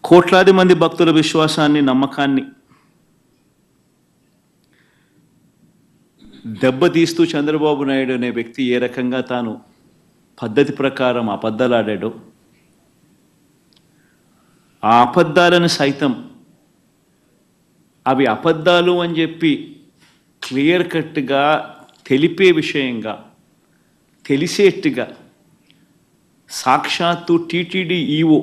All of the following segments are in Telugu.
కోట్లాది మంది భక్తుల విశ్వాసాన్ని, నమ్మకాన్ని దెబ్బతీస్తూ చంద్రబాబు నాయుడు అనే వ్యక్తి ఏ రకంగా తాను పద్ధతి ప్రకారం అబద్ధాలాడాడో, ఆ అబద్ధాలను సైతం అవి అబద్ధాలు అని చెప్పి క్లియర్ కట్గా తెలిపే విషయంగా, తెలిసేట్టుగా సాక్షాత్తు టీటీడీ ఈఓ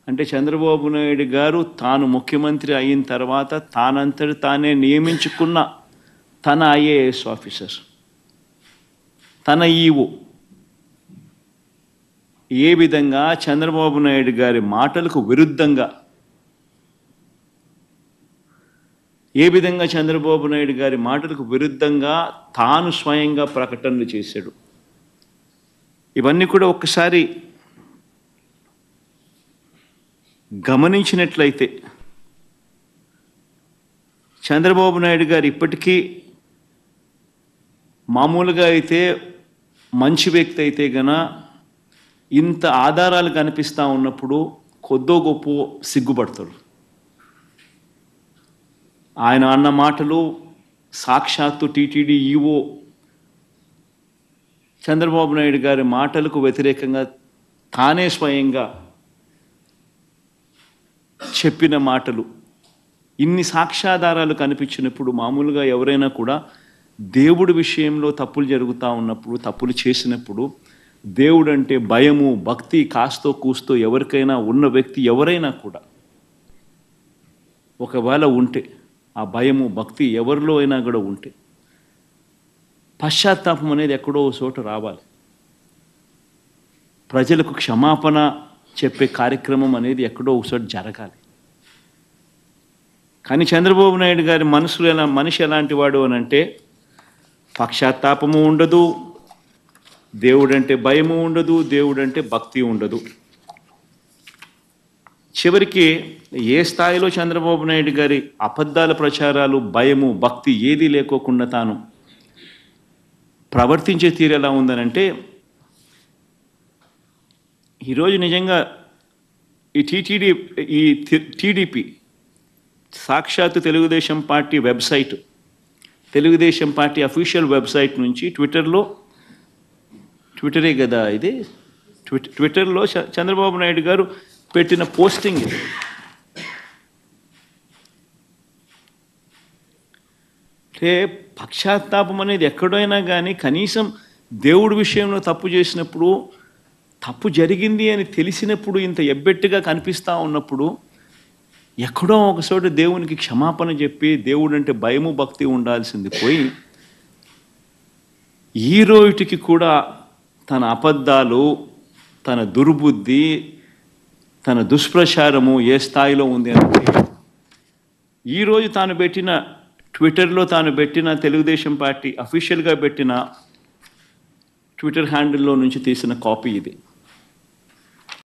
అంటే చంద్రబాబు నాయుడు గారు తాను ముఖ్యమంత్రి అయిన తర్వాత తానంతటి తానే నియమించుకున్న తన ఐఏఎస్ ఆఫీసర్, తన ఈఓ ఏ విధంగా చంద్రబాబు నాయుడు గారి మాటలకు విరుద్ధంగా, చంద్రబాబు నాయుడు గారి మాటలకు విరుద్ధంగా తాను స్వయంగా ప్రకటనలు చేశాడు. ఇవన్నీ కూడా ఒక్కసారి గమనించినట్లయితే చంద్రబాబు నాయుడు గారు ఇప్పటికీ మామూలుగా అయితే మంచి వ్యక్తి అయితే గన ఇంత ఆధారాలు కనిపిస్తూ ఉన్నప్పుడు కొద్దో గొప్ప సిగ్గుపడతాడు. ఆయన అన్న మాటలు సాక్షాత్తు టీటీడీ ఈఓ చంద్రబాబు నాయుడు గారి మాటలకు వ్యతిరేకంగా తానే స్వయంగా చెప్పిన మాటలు, ఇన్ని సాక్ష్యాధారాలు కనిపించినప్పుడు మామూలుగా ఎవరైనా కూడా దేవుడి విషయంలో తప్పులు జరుగుతూ ఉన్నప్పుడు, తప్పులు చేసినప్పుడు దేవుడు అంటే భయము, భక్తి కాస్తో కూస్తో ఎవరికైనా ఉన్న వ్యక్తి ఎవరైనా కూడా ఒకవేళ ఉంటే, ఆ భయము భక్తి ఎవరిలో అయినా కూడా ఉంటే పశ్చాత్తాపం అనేది ఎక్కడో చోట రావాలి. ప్రజలకు క్షమాపణ చెప్పే కార్యక్రమం అనేది ఎక్కడో ఒకసారి జరగాలి. కానీ చంద్రబాబు నాయుడు గారి మనిషి ఎలాంటి వాడు అని అంటే పశ్చాత్తాపము ఉండదు, దేవుడంటే భయము ఉండదు, దేవుడంటే భక్తి ఉండదు. చివరికి ఏ స్థాయిలో చంద్రబాబు నాయుడు గారి అబద్ధాల ప్రచారాలు, భయము, భక్తి ఏదీ లేకోకుండా తాను ప్రవర్తించే తీరు ఎలా ఉందనంటే, ఈరోజు నిజంగా ఈ టీడీపీ సాక్షాత్తు Telugu Desam party website, Telugu Desam party official website నుంచి ట్విట్టరే కదా ఇది, ట్విట్టర్లో చంద్రబాబు నాయుడు గారు పెట్టిన పోస్టింగ్ ఇది. అంటే పశ్చాత్తాపం అనేది ఎక్కడైనా కానీ కనీసం దేవుడి విషయంలో తప్పు చేసినప్పుడు, తప్పు జరిగింది అని తెలిసినప్పుడు, ఇంత ఎబ్బెట్టుగా కనిపిస్తూ ఉన్నప్పుడు ఎక్కడో ఒకచోట దేవునికి క్షమాపణ చెప్పి దేవుడు అంటే భయము భక్తి ఉండాల్సింది పోయి ఈ రోజుకి కూడా తన అబద్ధాలు, తన దుర్బుద్ధి, తన దుష్ప్రచారము ఏ స్థాయిలో ఉంది అంటే ఈరోజు తాను పెట్టిన ట్విట్టర్లో తాను పెట్టిన తెలుగుదేశం పార్టీ అఫీషియల్గా పెట్టిన ట్విట్టర్ హ్యాండిల్లో నుంచి తీసిన కాపీ ఇది.